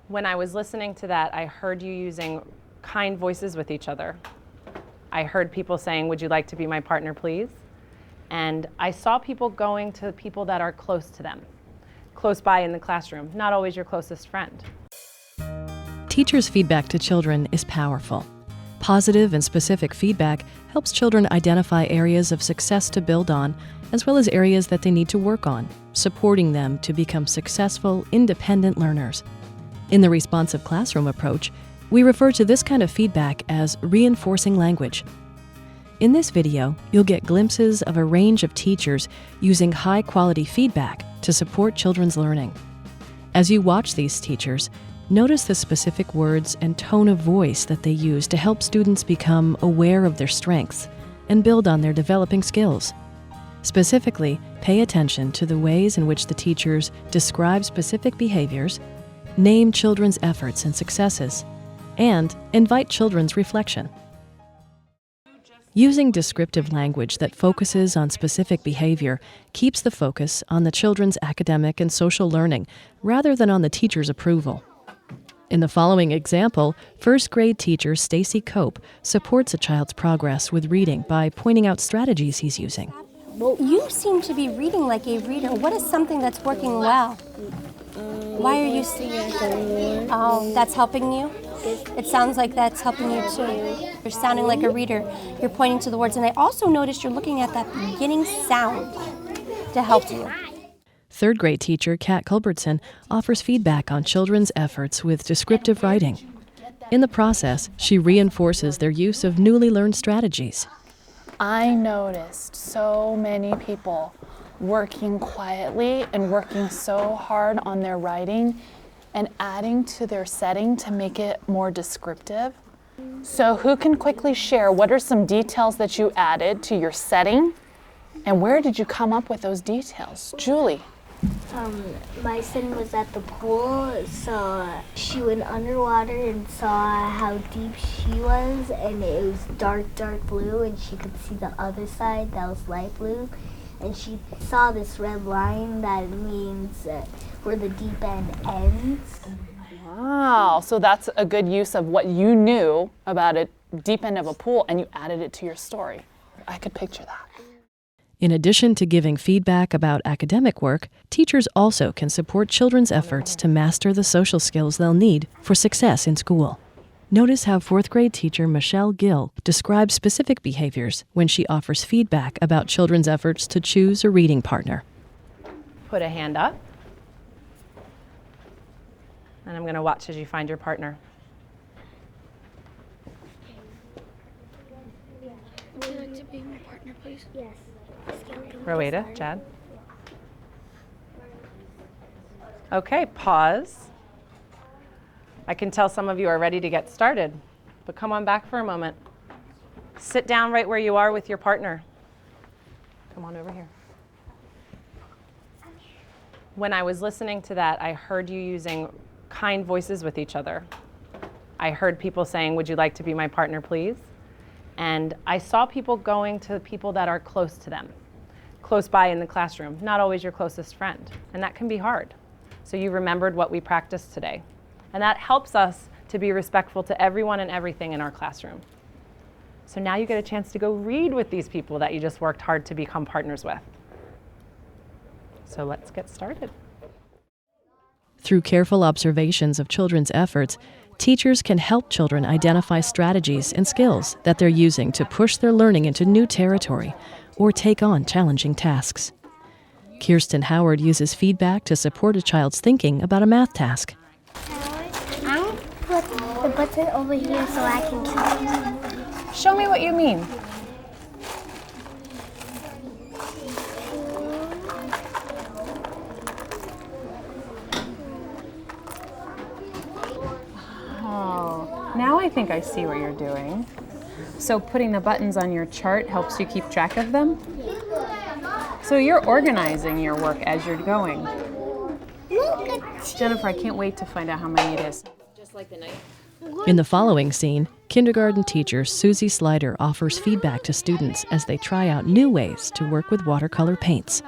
When I was listening to that, I heard you using kind voices with each other. I heard people saying, "Would you like to be my partner, please?" And I saw people going to people that are close to them, close by in the classroom, not always your closest friend. Teachers' feedback to children is powerful. Positive and specific feedback helps children identify areas of success to build on, as well as areas that they need to work on, supporting them to become successful, independent learners. In the responsive classroom approach, we refer to this kind of feedback as reinforcing language. In this video, you'll get glimpses of a range of teachers using high-quality feedback to support children's learning. As you watch these teachers, notice the specific words and tone of voice that they use to help students become aware of their strengths and build on their developing skills. Specifically, pay attention to the ways in which the teachers describe specific behaviors, name children's efforts and successes, and invite children's reflection. Using descriptive language that focuses on specific behavior keeps the focus on the children's academic and social learning rather than on the teacher's approval. In the following example, first grade teacher Stacy Cope supports a child's progress with reading by pointing out strategies he's using. You seem to be reading like a reader. What is something that's working well? Why are you singing? Oh, that's helping you? It sounds like that's helping you too. You're sounding like a reader. You're pointing to the words. And I also noticed you're looking at that beginning sound to help you. Third grade teacher Kat Culbertson offers feedback on children's efforts with descriptive writing. In the process, she reinforces their use of newly learned strategies. I noticed so many people working quietly and working so hard on their writing and adding to their setting to make it more descriptive. So who can quickly share what are some details that you added to your setting and where did you come up with those details? Julie. My setting was at the pool, so she went underwater and saw how deep she was, and it was dark blue, and she could see the other side that was light blue, and she saw this red line that means where the deep end ends. Wow, so that's a good use of what you knew about a deep end of a pool and you added it to your story. I could picture that. In addition to giving feedback about academic work, teachers also can support children's efforts to master the social skills they'll need for success in school. Notice how fourth grade teacher Michelle Gill describes specific behaviors when she offers feedback about children's efforts to choose a reading partner. Put a hand up. And I'm going to watch as you find your partner. Would you like to be my partner, please? Yes. Rowena, Chad. Okay, pause. I can tell some of you are ready to get started, but come on back for a moment. Sit down right where you are with your partner. Come on over here. When I was listening to that, I heard you using kind voices with each other. I heard people saying, "Would you like to be my partner, please?" And I saw people going to people that are close to them, close by in the classroom, not always your closest friend. And that can be hard. So you remembered what we practiced today. And that helps us to be respectful to everyone and everything in our classroom. So now you get a chance to go read with these people that you just worked hard to become partners with. So let's get started. Through careful observations of children's efforts, teachers can help children identify strategies and skills that they're using to push their learning into new territory or take on challenging tasks. Kirsten Howard uses feedback to support a child's thinking about a math task. I'm going to put the button over here so I can keep it. Show me what you mean. Now I think I see what you're doing. So putting the buttons on your chart helps you keep track of them? So you're organizing your work as you're going. Jennifer, I can't wait to find out how many it is. Just like the night. In the following scene, kindergarten teacher Susie Slider offers feedback to students as they try out new ways to work with watercolor paints.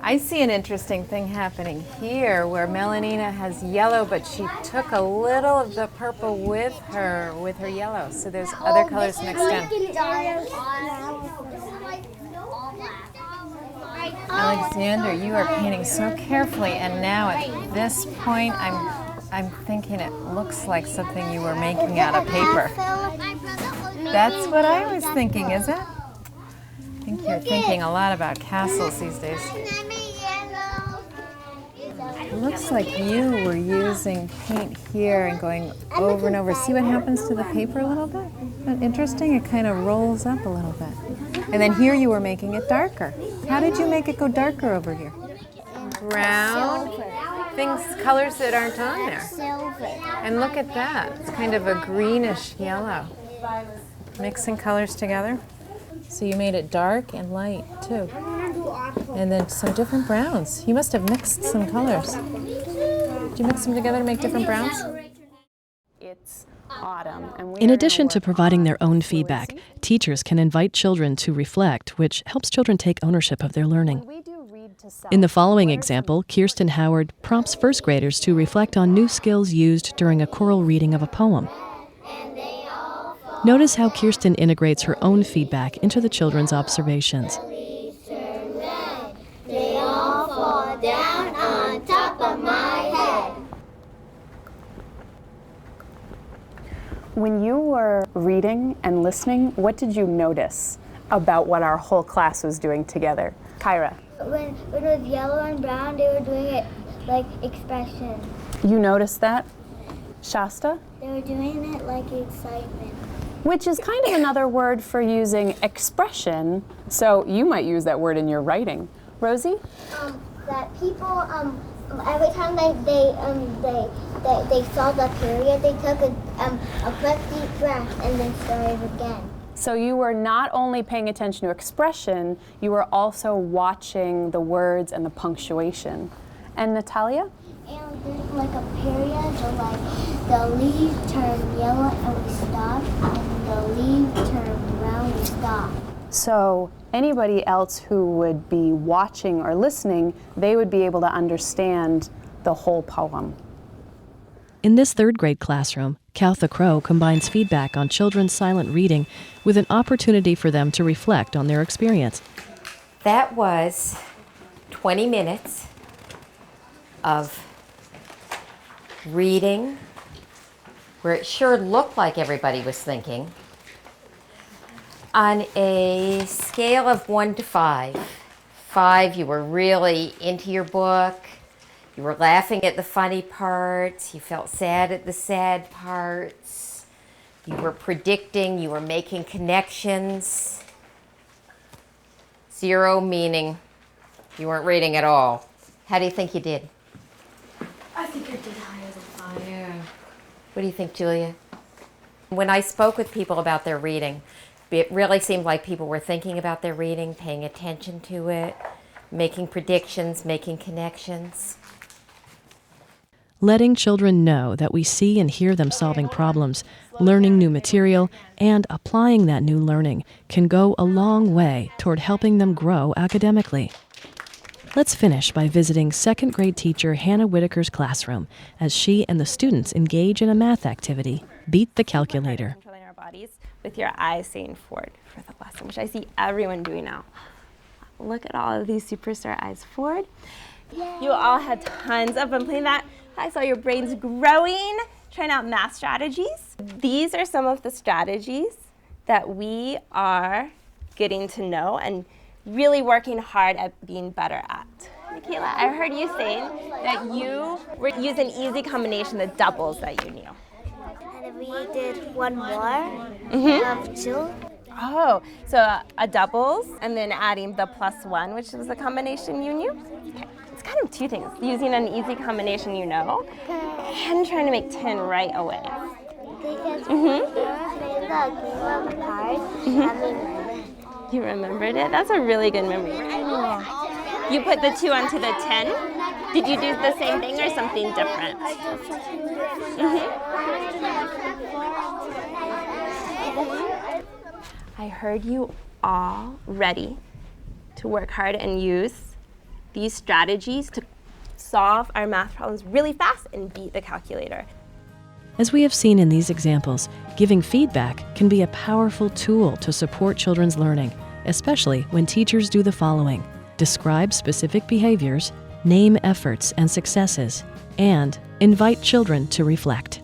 I see an interesting thing happening here where Melanina has yellow, but she took a little of the purple with her yellow. So there's other colors mixed in. Alexander, you are painting so carefully, and now at this point I'm thinking it looks like something you were making out of paper. That's what I was thinking, is it? I think you're thinking a lot about castles these days. It looks like you were using paint here and going over and over. See what happens to the paper a little bit? Isn't that interesting? It kind of rolls up a little bit. And then here you were making it darker. How did you make it go darker over here? Brown? Things, colors that aren't on there. Silver. And look at that. It's kind of a greenish yellow. Mixing colors together. So you made it dark and light too. And then some different browns. You must have mixed some colors. Did you mix them together to make different browns? It's autumn. And we In are addition gonna to work providing on their own feedback, teachers can invite children to reflect, which helps children take ownership of their learning. we do read to self. In the following example, Kirsten Howard prompts first graders to reflect on new skills used during a choral reading of a poem. Notice how Kirsten integrates her own feedback into the children's observations. They all fall down on top of my head. When you were reading and listening, what did you notice about what our whole class was doing together? Kyra, When it was yellow and brown, they were doing it like expression. you noticed that? Shasta? They were doing it like excitement. Which is kind of another word for using expression, so you might use that word in your writing. Rosie? That people every time they saw the period, they took a quick deep breath and then started again. So you were not only paying attention to expression, you were also watching the words and the punctuation. And Natalia? And there's like a period, so like the leaves turn yellow and we stop, and the leaves turn brown, we stop. So anybody else who would be watching or listening, they would be able to understand the whole poem. In this third grade classroom, Kautha Crow combines feedback on children's silent reading with an opportunity for them to reflect on their experience. That was 20 minutes of reading where it sure looked like everybody was thinking. On a scale of 1 to 5, 5, you were really into your book, you were laughing at the funny parts, you felt sad at the sad parts, you were predicting, you were making connections. 0 meaning you weren't reading at all. How do you think you did? I think I did higher than 5. Yeah. What do you think, Julia? When I spoke with people about their reading, it really seemed like people were thinking about their reading, paying attention to it, making predictions, making connections. Letting children know that we see and hear them solving problems, learning new material, and applying that new learning can go a long way toward helping them grow academically. Let's finish by visiting second grade teacher Hannah Whitaker's classroom as she and the students engage in a math activity, Beat the Calculator. Controlling our bodies with your eyes staying forward for the lesson, which I see everyone doing now. Look at all of these superstar eyes forward. You all had tons of fun playing that. I saw your brains growing, trying out math strategies. These are some of the strategies that we are getting to know and really working hard at being better at. Michaela, I heard you saying that you were using easy combination, the doubles that you knew. And we did one more of 2. Oh, so a doubles and then adding the +1, which is the combination you knew? Okay. It's kind of 2 things, using an easy combination you know and trying to make 10 right away. Because we made the game of cards. You remembered it? That's a really good memory. You put the 2 onto the 10. Did you do the same thing or something different? I heard you all ready to work hard and use these strategies to solve our math problems really fast and beat the calculator. As we have seen in these examples, giving feedback can be a powerful tool to support children's learning, especially when teachers do the following: describe specific behaviors, name efforts and successes, and invite children to reflect.